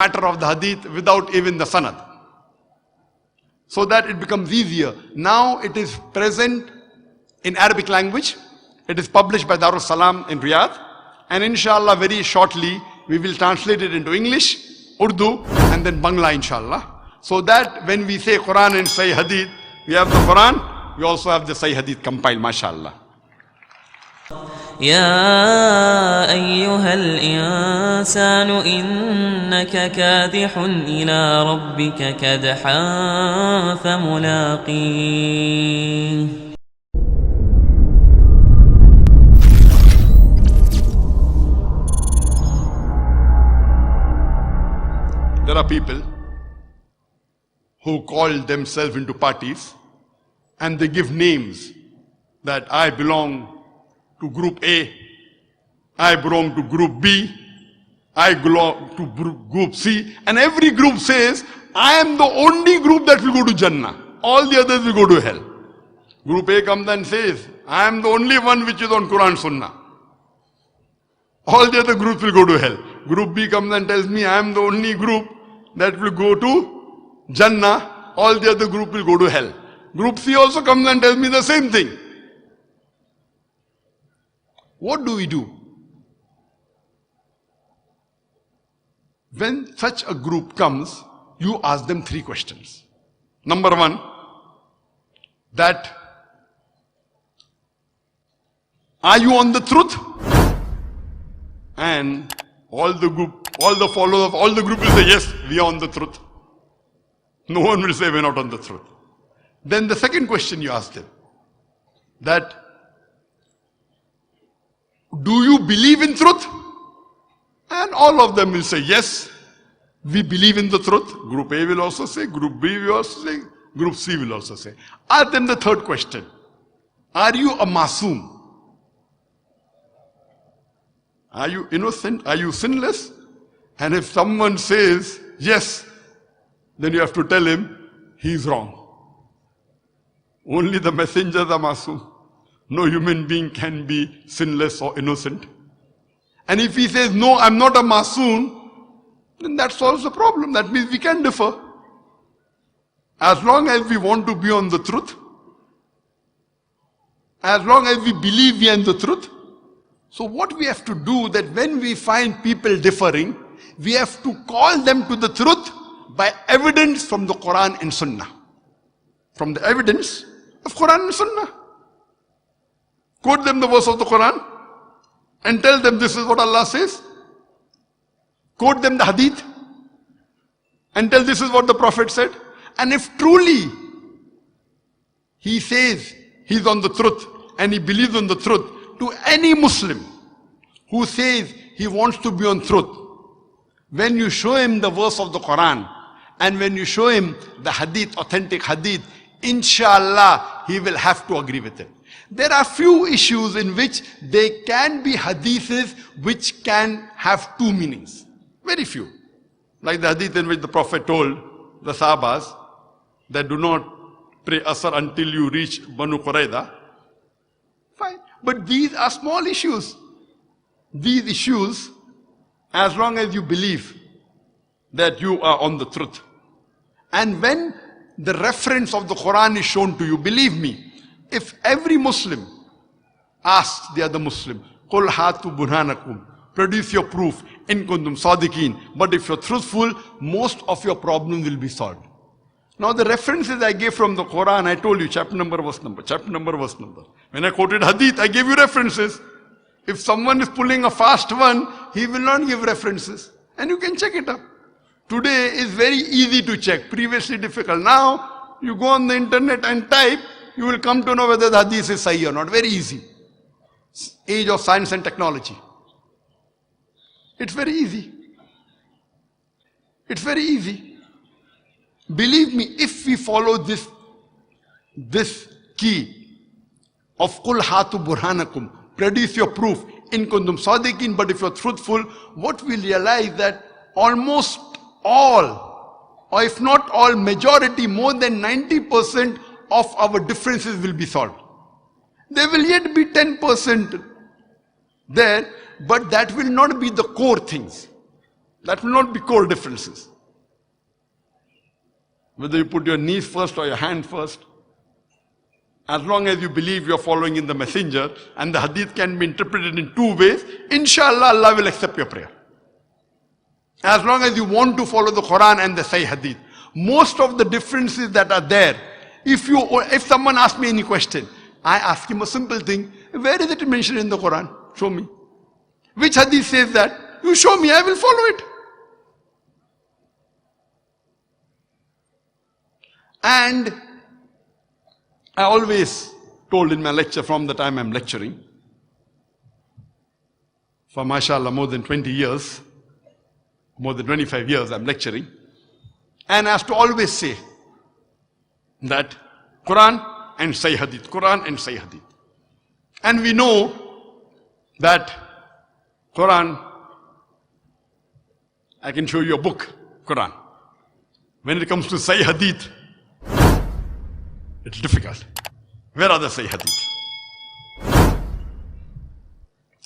matter of the hadith without even the sanad, so that it becomes easier. Now it is present in Arabic language. It is published by Salam in Riyadh, and inshallah very shortly we will translate it into English, Urdu, and then Bangla inshallah, so that when we say Quran and Sahih Hadith, we have the Quran, we also have the Sahih Hadith compiled, mashallah. يا أيها الإنسان إنك كادح إلى ربك كدحا فملاقيه. There are people who call themselves into parties and they give names that I belong to group A, I belong to group B, I belong to group C, and every group says, I am the only group that will go to Jannah. All the others will go to hell. Group A comes and says, I am the only one which is on Quran Sunnah. All the other groups will go to hell. Group B comes and tells me, I am the only group that will go to Jannah. All the other group will go to hell. Group C also comes and tells me the same thing. What do we do? When such a group comes, you ask them 3 questions. Number 1, that are you on the truth? And all the followers of all the group will say, yes, we are on the truth. No one will say we are not on the truth. Then the second question you ask them, that do you believe in truth? And all of them will say, yes, we believe in the truth. Group A will also say, Group B will also say, Group C will also say. Ask them the third question, are you a masoom? Are you innocent? Are you sinless? And if someone says yes, then you have to tell him he is wrong. Only the messengers are masoom. No human being can be sinless or innocent. And if he says, no, I'm not a masoom, then that solves the problem. That means we can differ. As long as we want to be on the truth, as long as we believe we are in the truth. So what we have to do, that when we find people differing, we have to call them to the truth by evidence from the Quran and Sunnah. From the evidence of Quran and Sunnah. Quote them the verse of the Quran and tell them this is what Allah says. Quote them the hadith and tell this is what the Prophet said. And if truly he says he's on the truth and he believes on the truth, to any Muslim who says he wants to be on truth, when you show him the verse of the Quran and when you show him the hadith, authentic hadith, inshallah he will have to agree with it. There are few issues in which there can be hadiths which can have 2 meanings. Very few. Like the hadith in which the Prophet told the Sahabas that do not pray Asr until you reach Banu Qurayza. Fine. But these are small issues. These issues, as long as you believe that you are on the truth. And when the reference of the Quran is shown to you, believe me, if every Muslim asks the other Muslim, Qul hatu burhanakum, produce your proof, in kuntum sadiqeen, but if you're truthful, most of your problems will be solved. Now the references I gave from the Quran, I told you chapter number, verse number, chapter number, verse number. When I quoted hadith, I gave you references. If someone is pulling a fast one, he will not give references. And you can check it up. Today is very easy to check, previously difficult. Now, you go on the internet and type, you will come to know whether the hadith is sahih or not. Very easy. Age of science and technology. It's very easy. It's very easy. Believe me, if we follow this key of Qul hatu burhanakum, produce your proof, in kuntum sadiqin, but if you're truthful, what we'll realize that almost all, or if not all, majority, more than 90% of our differences will be solved. There will yet be 10% there, but that will not be the core things. That will not be core differences. Whether you put your knees first or your hand first, as long as you believe you are following in the messenger, and the hadith can be interpreted in two ways, inshallah Allah will accept your prayer. As long as you want to follow the Quran and the Sahih hadith. Most of the differences that are there, if someone asks me any question, I ask him a simple thing: where is it mentioned in the Quran? Show me. Which hadith says that? You show me, I will follow it. And I always told in my lecture, from the time I'm lecturing, for mashallah more than 20 years, more than 25 years I'm lecturing, and I have to always say that Quran and Sahih Hadith, Quran and Sahih Hadith. And we know that Quran, I can show you a book, Quran. When it comes to Sahih Hadith, it's difficult. Where are the Sahih Hadith?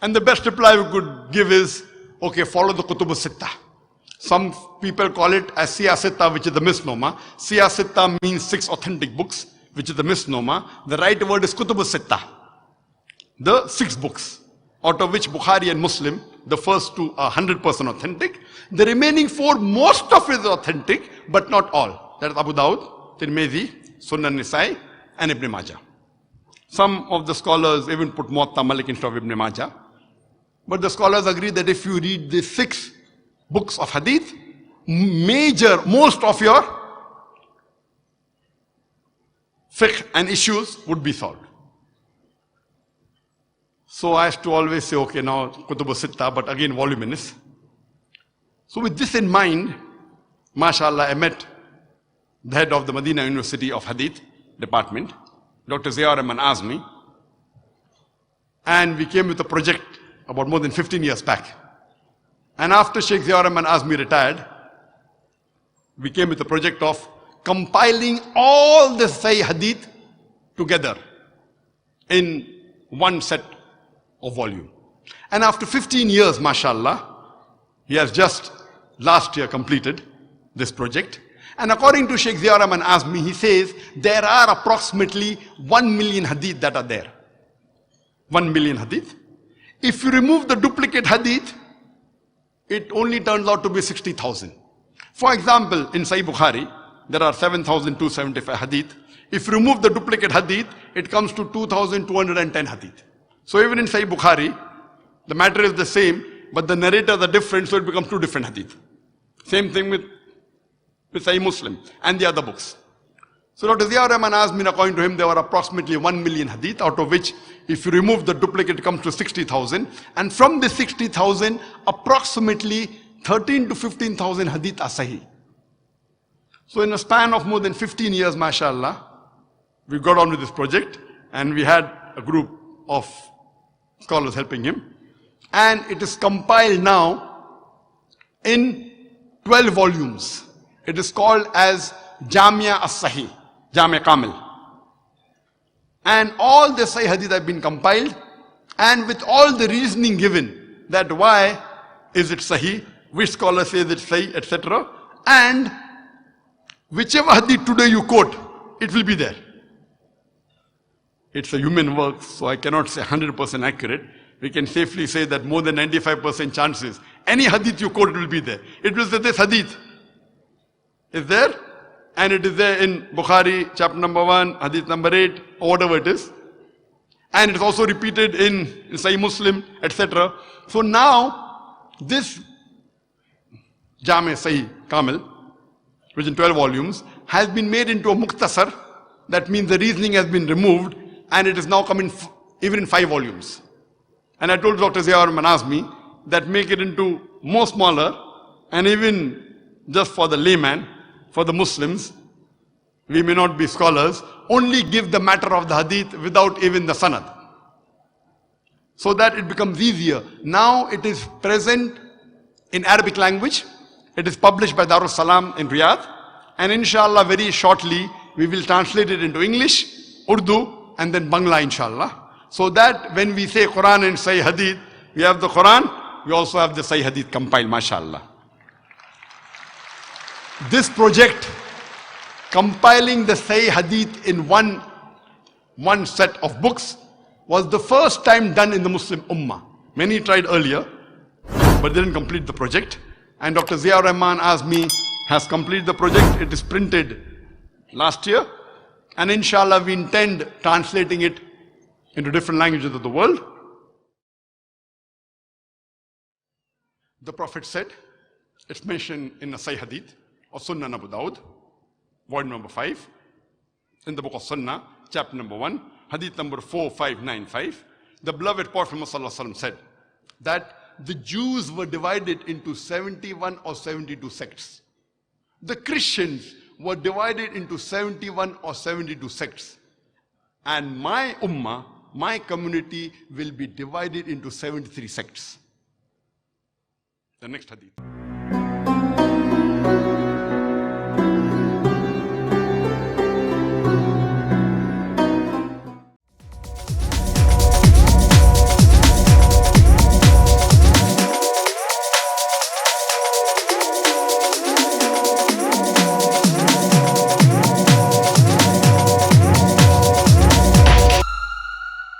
And the best reply we could give is, okay, follow the Kutub al-Sittah. Some people call it as Siyasita, which is the misnomer. Siyasita means 6 authentic books, which is the misnomer. The right word is Kutub al-Sittah. The 6 books, out of which Bukhari and Muslim, the first 2 are 100% authentic. The remaining 4, most of it is authentic, but not all. That is Abu Dawud, Tirmidhi, Sunan Nisai, and Ibn Majah. Some of the scholars even put Muwatta Malik instead of Ibn Majah. But the scholars agree that if you read the 6 books of hadith, most of your fiqh and issues would be solved. So I have to always say, okay, now Kutub al-Sittah, but again voluminous. So with this in mind, mashallah, I met the head of the Medina University of Hadith department, Dr. Ziaur Rahman Azmi, and we came with a project about more than 15 years back. And after Sheikh Ziaur Rahman Azmi retired, we came with a project of compiling all the Sahih Hadith together in one set of volume. And after 15 years, mashallah, he has just last year completed this project. And according to Sheikh Ziaur Rahman Azmi, he says there are approximately 1 million hadith that are there. 1 million hadith. If you remove the duplicate hadith, it only turns out to be 60,000. For example, in Sahih Bukhari, there are 7,275 hadith. If you remove the duplicate hadith, it comes to 2,210 hadith. So even in Sahih Bukhari, the matter is the same, but the narrators are different, so it becomes 2 different hadith. Same thing with Sahih Muslim and the other books. So Dr. Ziaur Rahman Azmi, according to him, there were approximately 1 million hadith, out of which, if you remove the duplicate, it comes to 60,000. And from the 60,000, approximately 13 to 15,000 hadith are sahih. So in a span of more than 15 years, mashallah, we got on with this project, and we had a group of scholars helping him. And it is compiled now in 12 volumes. It is called as Jamia as-Sahih, Jamia Kamil. And all the Sahih Hadith have been compiled, and with all the reasoning given, that why is it Sahih, which scholar says it's Sahih, etc. And whichever Hadith today you quote, it will be there. It's a human work, so I cannot say 100% accurate. We can safely say that more than 95% chances, any Hadith you quote will be there. It will say this Hadith is there, and it is there in Bukhari, chapter number 1, Hadith number 8, or whatever it is. And it's also repeated in Sahih Muslim, etc. So now, this Jami Sahih Kamil, which in 12 volumes, has been made into a Mukhtasar. That means the reasoning has been removed, and it is now coming even in 5 volumes. And I told Dr. Ziaur Rahman Azmi that make it into more smaller, and even just for the layman, for the Muslims, we may not be scholars, only give the matter of the hadith without even the sanad, so that it becomes easier. Now it is present in Arabic language. It is published by Darus Salam in Riyadh, and inshallah very shortly we will translate it into English, Urdu, and then Bangla, inshallah. So that when we say Quran and Sahih Hadith, we have the Quran, we also have the Sahih Hadith compiled, mashallah. This project, compiling the Sahih Hadith in one set of books, was the first time done in the Muslim Ummah. Many tried earlier, but didn't complete the project. And Dr. Ziaur Rahman Azmi has completed the project. It is printed last year. And inshallah, we intend translating it into different languages of the world. The Prophet said, it's mentioned in the Sahih Hadith of Sunnah Abu Dawud, volume number 5, in the book of Sunnah, chapter number 1, Hadith number 4595. The beloved Prophet Muhammad said that the Jews were divided into 71 or 72 sects. The Christians were divided into 71 or 72 sects. And my ummah, my community, will be divided into 73 sects. The next hadith.